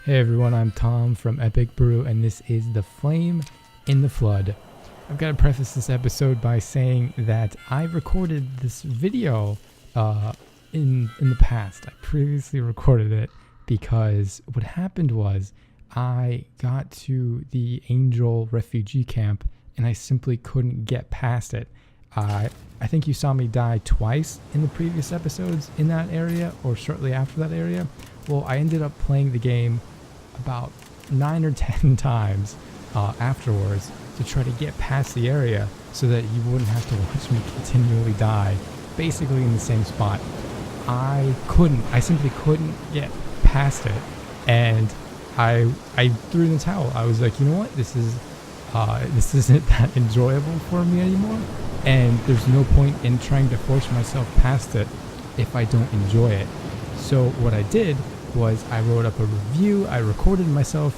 Hey everyone, I'm Tom from Epic Brew, and this is The Flame in the Flood. I've got to preface this episode by saying that I recorded this video in the past. I previously recorded it because what happened was I got to the Angel refugee camp and I simply couldn't get past it. I think you saw me die twice in the previous episodes in that area or shortly after that area. Well, I ended up playing the game about 9 or 10 times afterwards to try to get past the area so that you wouldn't have to watch me continually die basically in the same spot. I simply couldn't get past it, and I threw in the towel. I was like, you know what, this isn't that enjoyable for me anymore, and there's no point in trying to force myself past it if I don't enjoy it. So what I did was I wrote up a review. I recorded myself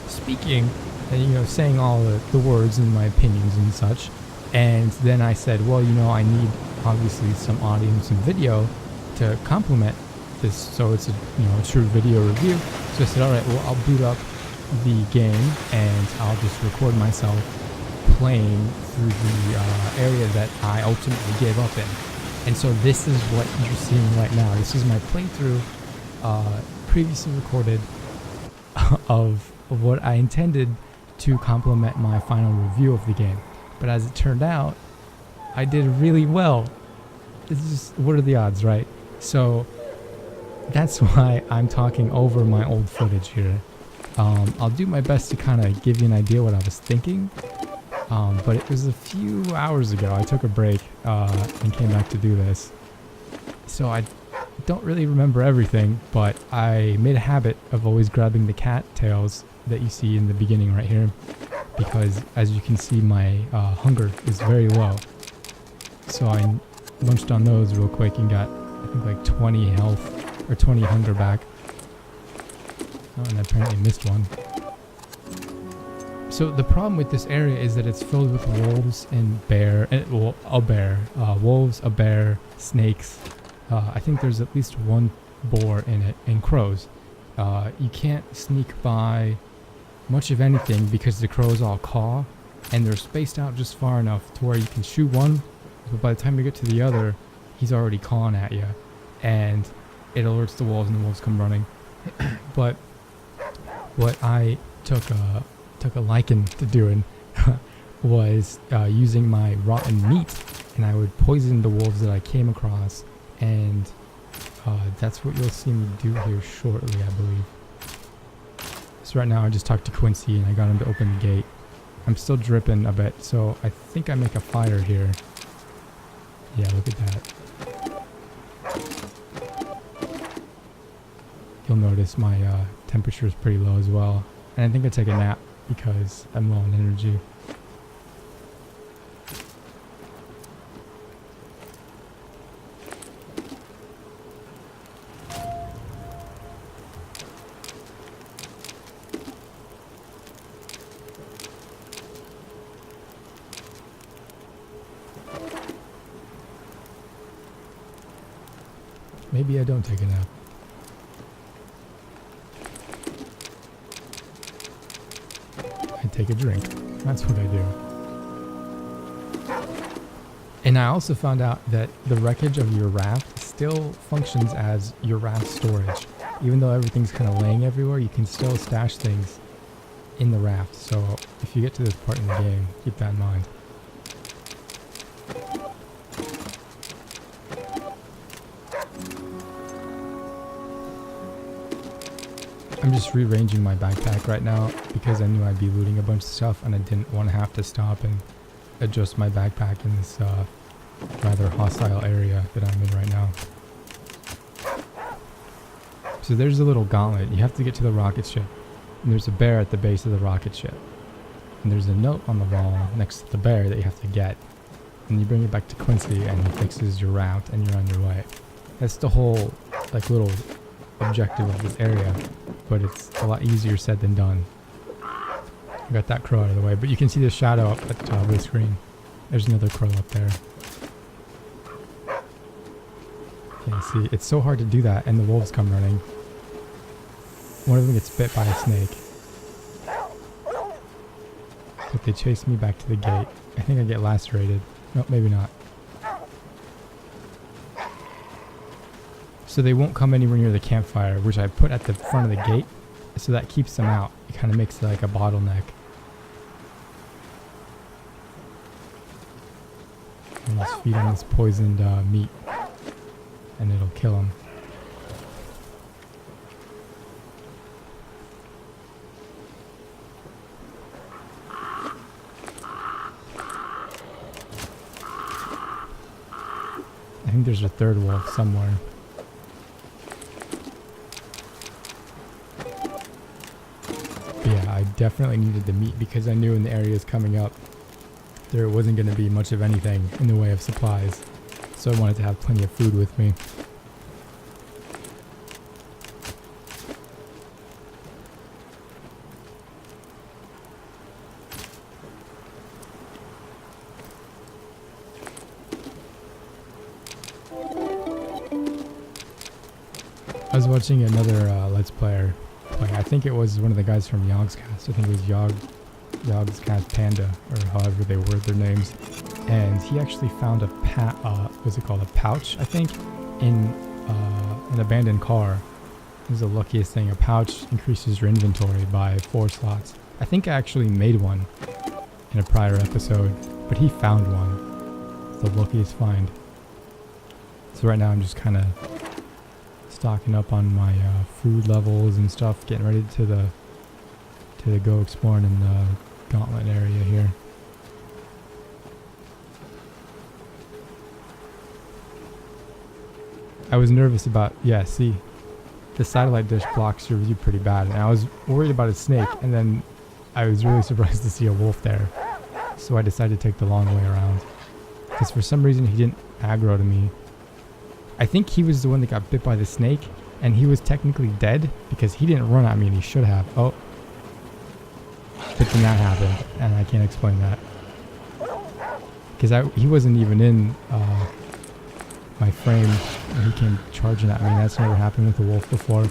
speaking and saying all the words and my opinions and such, and then I said, well, I need obviously some audio and some video to complement this, so it's a true video review. So I said, all right, well, I'll boot up the game and I'll just record myself playing through the area that I ultimately gave up in. And so this is what you're seeing right now. This is my playthrough previously recorded of what I intended to complement my final review of the game. But as it turned out, I did really well. What are the odds, right? So that's why I'm talking over my old footage here. I'll do my best to kind of give you an idea what I was thinking. But it was a few hours ago. I took a break and came back to do this. So I don't really remember everything, but I made a habit of always grabbing the cat tails that you see in the beginning right here, because as you can see, my hunger is very low. So I munched on those real quick and got, I think, like 20 health or 20 hunger back. Oh, and I apparently missed one. So the problem with this area is that it's filled with wolves and wolves, a bear, snakes. I think there's at least one boar in it, and crows. You can't sneak by much of anything because the crows all caw, and they're spaced out just far enough to where you can shoot one, but by the time you get to the other, he's already cawing at you, and it alerts the wolves, and the wolves come running. But what I took a liking to doing was using my rotten meat, and I would poison the wolves that I came across, and that's what you'll see me do here shortly, I believe. So right now I just talked to Quincy and I got him to open the gate. I'm still dripping a bit, so I think I make a fire here. Yeah, look at that. You'll notice my temperature is pretty low as well, and I think I take a nap because I'm low on energy. Maybe I don't take a nap. I take a drink. That's what I do. And I also found out that the wreckage of your raft still functions as your raft storage. Even though everything's kind of laying everywhere, you can still stash things in the raft. So if you get to this part in the game, keep that in mind. I'm just rearranging my backpack right now because I knew I'd be looting a bunch of stuff and I didn't want to have to stop and adjust my backpack in this rather hostile area that I'm in right now. So there's a little gauntlet. You have to get to the rocket ship, and there's a bear at the base of the rocket ship, and there's a note on the wall next to the bear that you have to get, and you bring it back to Quincy and he fixes your route and you're on your way. That's the whole little objective of this area, but it's a lot easier said than done. I got that crow out of the way, but you can see the shadow up at the top of the screen. There's another crow up there. You can see it's so hard to do that, and the wolves come running. One of them gets bit by a snake. But they chase me back to the gate. I think I get lacerated. No, maybe not. So they won't come anywhere near the campfire, which I put at the front of the gate. So that keeps them out. It kind of makes it like a bottleneck. And just feed them this poisoned meat. And it'll kill them. I think there's a third wolf somewhere. But yeah, I definitely needed the meat because I knew in the areas coming up there wasn't going to be much of anything in the way of supplies. So I wanted to have plenty of food with me. I was watching another Let's Player play. I think it was one of the guys from Yogscast. I think it was Yogscast Panda, or however they word their names. And he actually found a what's it called? A pouch, I think, in an abandoned car. It was the luckiest thing. A pouch increases your inventory by 4 slots. I think I actually made one in a prior episode, but he found one. It's the luckiest find. So right now I'm just kind of stocking up on my food levels and stuff, getting ready to go exploring in the Gauntlet area here. I was nervous about, see, the satellite dish blocks your view pretty bad, and I was worried about a snake, and then I was really surprised to see a wolf there. So I decided to take the long way around, because for some reason he didn't aggro to me. I think he was the one that got bit by the snake, and he was technically dead because he didn't run at me and he should have. Oh. But then that happened, and I can't explain that. Because he wasn't even in my frame when he came charging at me. That's never happened with a wolf before.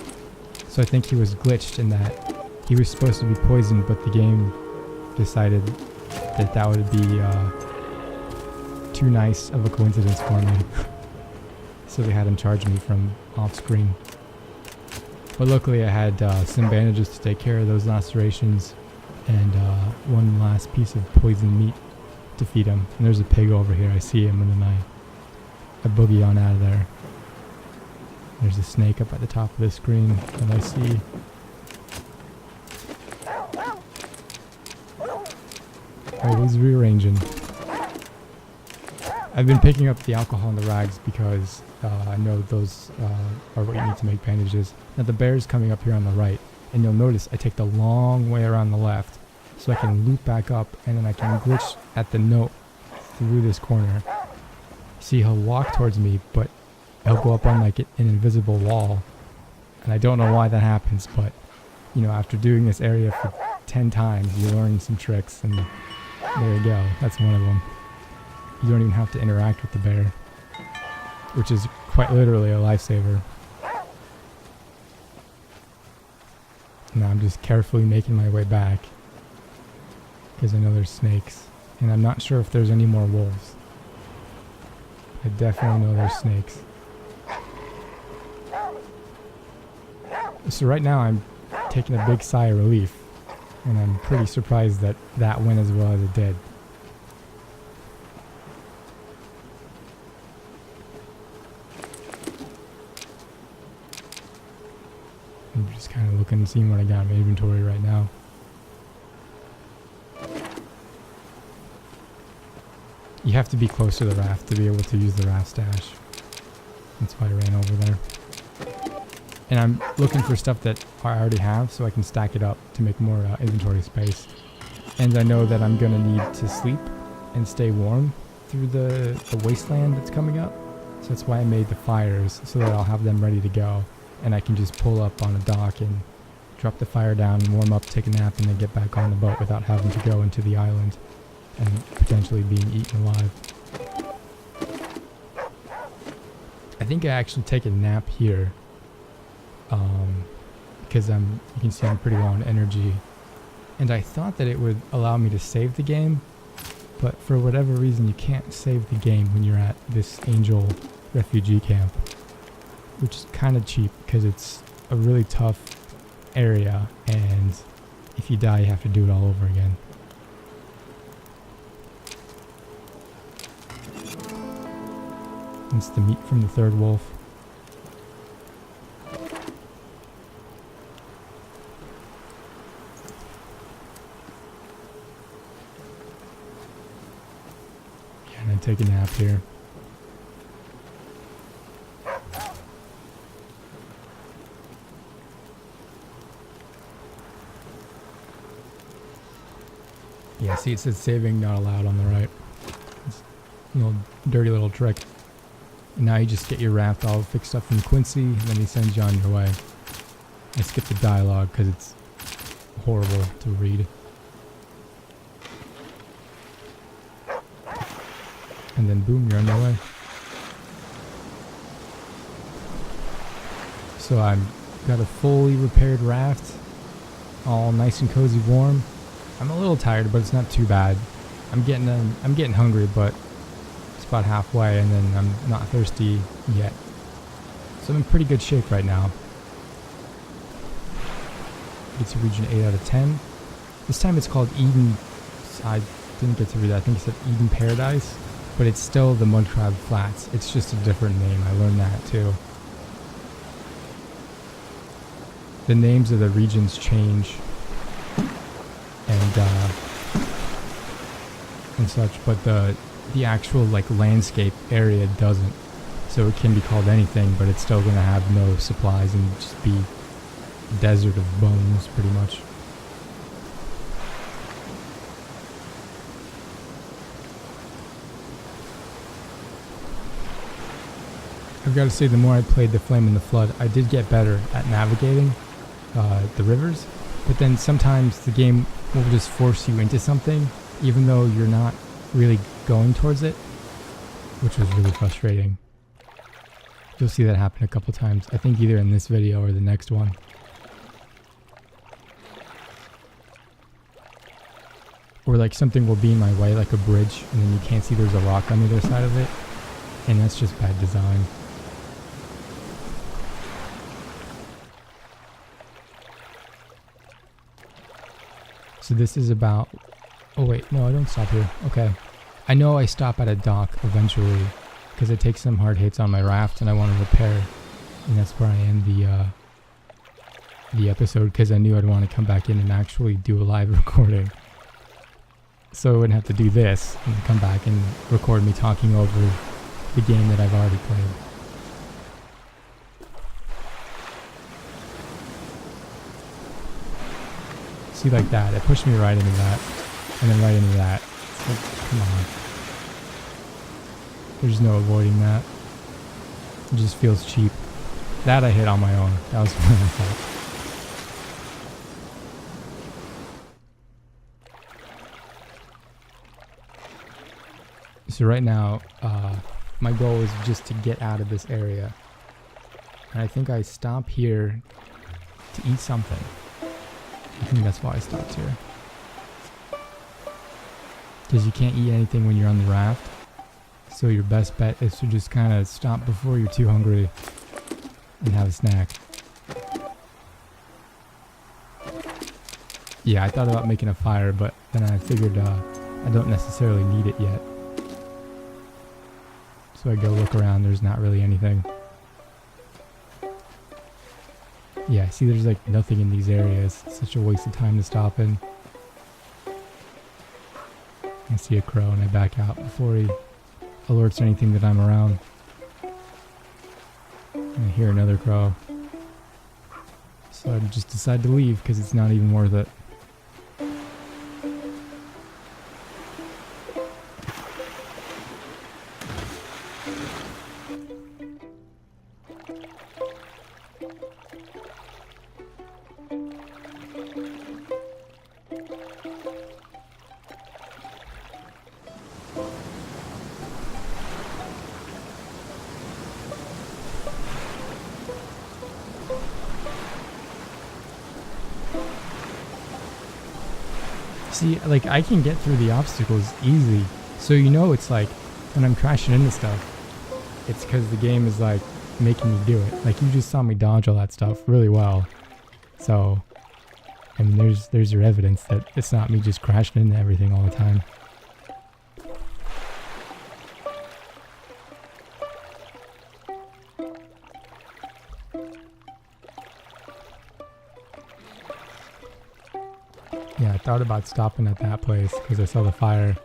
So I think he was glitched in that he was supposed to be poisoned, but the game decided that that would be too nice of a coincidence for me. So they had him charge me from off screen. But luckily I had some bandages to take care of those lacerations and one last piece of poisoned meat to feed him. And there's a pig over here. I see him, and then I boogie on out of there. There's a snake up at the top of the screen that I see. Always rearranging. I've been picking up the alcohol and the rags because I know those are what you need to make bandages. Now the bear's coming up here on the right, and you'll notice I take the long way around the left so I can loop back up, and then I can glitch at the note through this corner. See, he'll walk towards me, but he'll go up on like an invisible wall, and I don't know why that happens, but you know, after doing this area for 10 times, you learn some tricks, and there you go. That's one of them. You don't even have to interact with the bear, which is quite literally a lifesaver. Now I'm just carefully making my way back because I know there's snakes, and I'm not sure if there's any more wolves. I definitely know there's snakes. So right now I'm taking a big sigh of relief, and I'm pretty surprised that that went as well as it did. I'm just kind of looking and seeing what I got in my inventory right now. You have to be close to the raft to be able to use the raft stash. That's why I ran over there. And I'm looking for stuff that I already have so I can stack it up to make more inventory space. And I know that I'm going to need to sleep and stay warm through the wasteland that's coming up. So that's why I made the fires, so that I'll have them ready to go. And I can just pull up on a dock and drop the fire down and warm up, take a nap, and then get back on the boat without having to go into the island and potentially being eaten alive. I think I actually take a nap here because you can see I'm pretty low on energy. And I thought that it would allow me to save the game, but for whatever reason you can't save the game when you're at this Angel refugee camp, which is kind of cheap because it's a really tough area, and if you die you have to do it all over again. It's the meat from the third wolf. Yeah, and then take a nap here. Yeah, see, it says saving not allowed on the right. It's a little dirty little trick. And now you just get your raft all fixed up from Quincy, and then he sends you on your way. I skipped the dialogue because it's horrible to read. And then boom, you're on your way. So I've got a fully repaired raft, all nice and cozy warm. I'm a little tired, but it's not too bad. I'm getting hungry, but it's about halfway, and then I'm not thirsty yet. So I'm in pretty good shape right now. It's a region 8 out of 10. This time it's called Eden. I didn't get to read that. I think it said Eden Paradise, but it's still the Mudcrab Flats. It's just a different name. I learned that too. The names of the regions change and such, but the actual like landscape area doesn't. So it can be called anything, but it's still going to have no supplies and just be a desert of bones pretty much. I've got to say, the more I played The Flame and the Flood, I did get better at navigating the rivers, but then sometimes the game will just force you into something even though you're not really going towards it, which was really frustrating. You'll see that happen a couple times, I think either in this video or the next one. Or like something will be in my way, like a bridge, and then you can't see there's a rock on the other side of it, and that's just bad design. So this is about... Oh wait, no, I don't stop here. Okay. I know I stop at a dock eventually because I take some hard hits on my raft and I want to repair. And that's where I end the episode, because I knew I'd want to come back in and actually do a live recording. So I wouldn't have to do this and come back and record me talking over the game that I've already played. See, like that, it pushed me right into that, and then right into that. It's like, come on. There's no avoiding that. It just feels cheap. That I hit on my own. That was my fault. So right now, my goal is just to get out of this area. And I think I stop here to eat something. I think that's why I stopped here. Because you can't eat anything when you're on the raft. So your best bet is to just kind of stop before you're too hungry and have a snack. Yeah, I thought about making a fire, but then I figured I don't necessarily need it yet. So I go look around, there's not really anything. Yeah, see, there's like nothing in these areas. It's such a waste of time to stop in. I see a crow and I back out before he alerts anything that I'm around. And I hear another crow. So I just decide to leave because it's not even worth it. See, like, I can get through the obstacles easy. So, you know, it's like, when I'm crashing into stuff, it's because the game is, like, making me do it. Like, you just saw me dodge all that stuff really well. So, I mean, there's your evidence that it's not me just crashing into everything all the time. Yeah, I thought about stopping at that place because I saw the fire.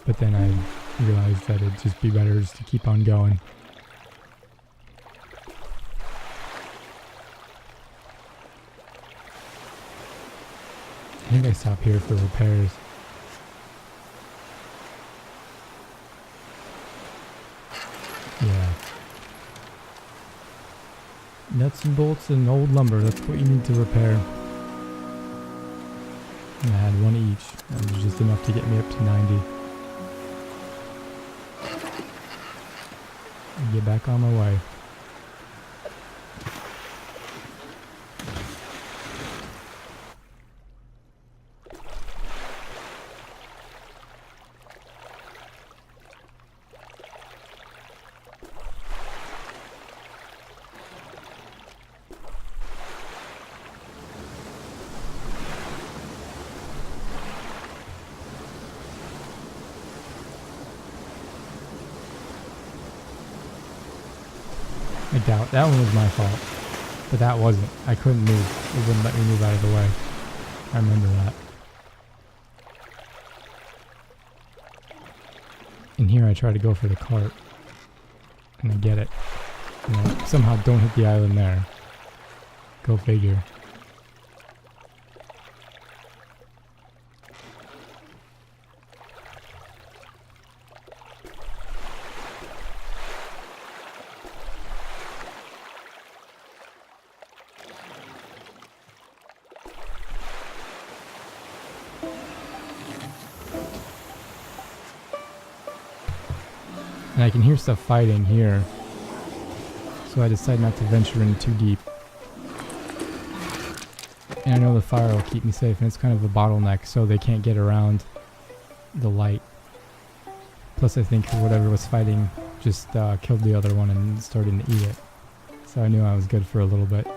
But then I realized that it'd just be better just to keep on going. I think I stop here for repairs. Yeah. Nuts and bolts and old lumber, that's what you need to repair. And I had one each. That was just enough to get me up to 90. And get back on my way. I doubt. That one was my fault. But that wasn't. I couldn't move. It wouldn't let me move out of the way. I remember that. And here I try to go for the cart. And I get it. And I somehow don't hit the island there. Go figure. And I can hear stuff fighting here. So I decide not to venture in too deep. And I know the fire will keep me safe, and it's kind of a bottleneck, so they can't get around the light. Plus I think whatever was fighting just killed the other one and started to eat it. So I knew I was good for a little bit.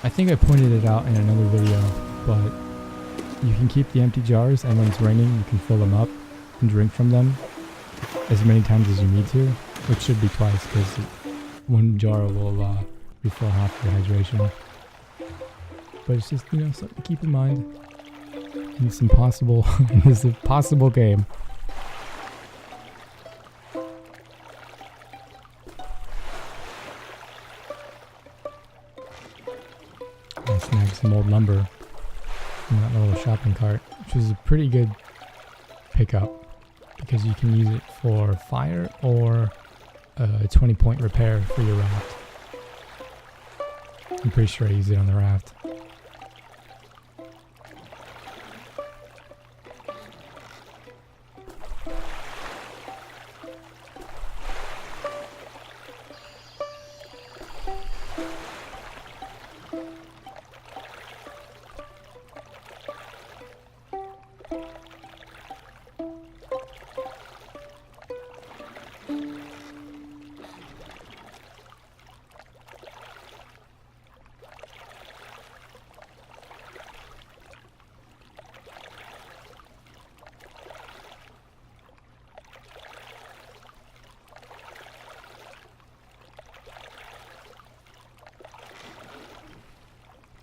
I think I pointed it out in another video, but you can keep the empty jars, and when it's raining you can fill them up and drink from them as many times as you need to, which should be twice because one jar will refill half your hydration. But it's just, you know, something to keep in mind. And it's impossible. It's a possible game. I snagged some old lumber in that little shopping cart, which is a pretty good pickup because you can use it for fire or a 20-point repair for your raft. I'm pretty sure I used it on the raft.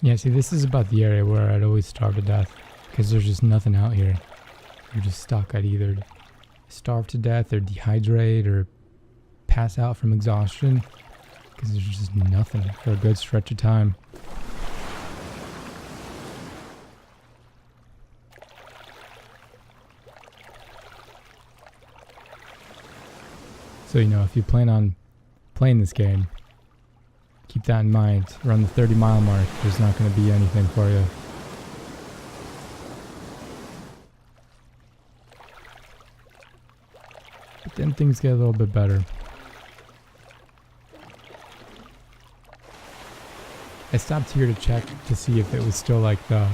Yeah, see, this is about the area where I'd always starve to death because there's just nothing out here. You're just stuck. I'd either starve to death or dehydrate or pass out from exhaustion because there's just nothing for a good stretch of time. So, you know, if you plan on playing this game, keep that in mind. Around the 30-mile mark, there's not going to be anything for you. then things get a little bit better. I stopped here to check to see if it was still like the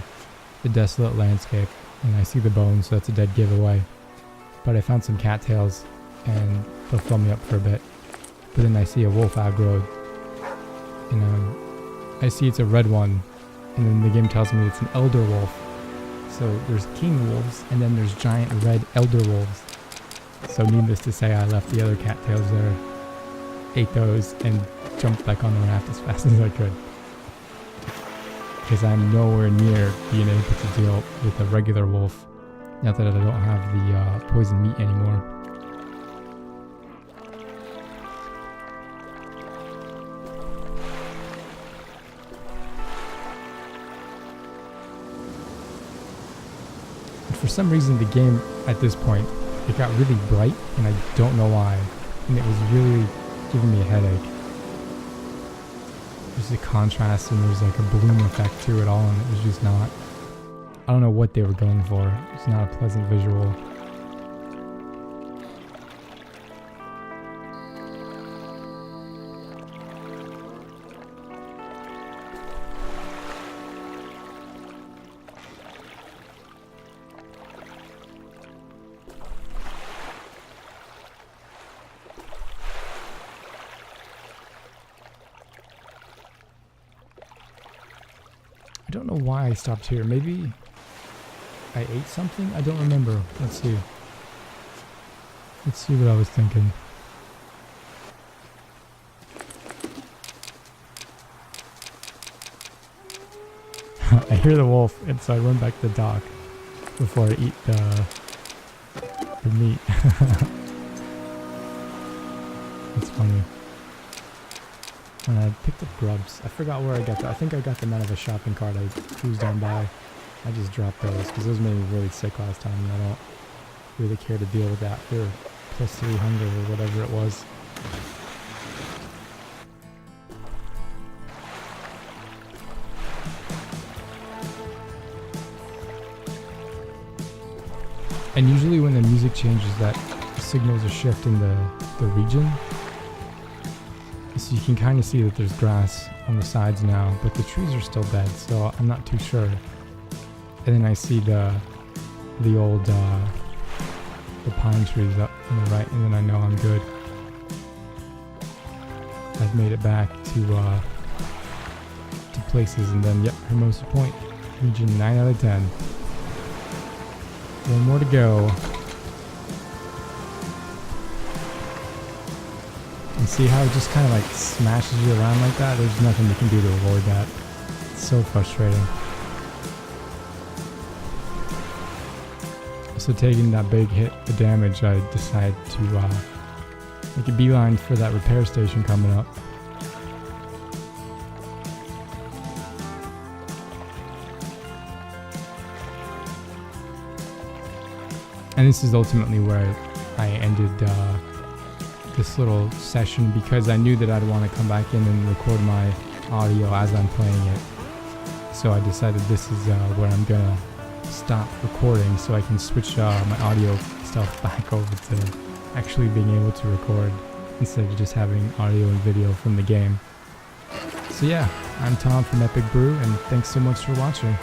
desolate landscape, and I see the bones, so that's a dead giveaway. But I found some cattails, and they'll fill me up for a bit. But then I see a wolf aggroed, and I see it's a red one, and then the game tells me it's an elder wolf. So there's king wolves, and then there's giant red elder wolves. So needless to say, I left the other cattails there, ate those, and jumped back on the raft as fast as I could. Because I'm nowhere near being able to deal with a regular wolf, now that I don't have the poison meat anymore. And for some reason, the game at this point, it got really bright, and I don't know why, and it was really giving me a headache. There's a contrast, and there's like a bloom effect to it all, and it was just not, I don't know what they were going for. It's not a pleasant visual. I don't know why I stopped here. Maybe I ate something? I don't remember. Let's see. Let's see what I was thinking. I hear the wolf, and so I run back to the dock before I eat the meat. That's funny. And I picked up grubs. I forgot where I got them. I think I got them out of a shopping cart I cruised on by. I just dropped those because those made me really sick last time, and I don't really care to deal with that for +3 hunger or whatever it was. And usually when the music changes, that signals a shift in the region. So you can kind of see that there's grass on the sides now, but the trees are still dead, so I'm not too sure. And then I see the old the pine trees up on the right, and then I know I'm good. I've made it back to places, and then yep, Hermosa Point, region 9 out of 10. One more to go. And see how it just kind of like smashes you around like that? There's nothing you can do to avoid that. It's so frustrating. So taking that big hit of damage, I decided to make a beeline for that repair station coming up. And this is ultimately where I ended this little session, because I knew that I'd want to come back in and record my audio as I'm playing it. So I decided this is where I'm gonna stop recording, so I can switch my audio stuff back over to actually being able to record instead of just having audio and video from the game. So yeah, I'm Tom from Epic Brew, and thanks so much for watching.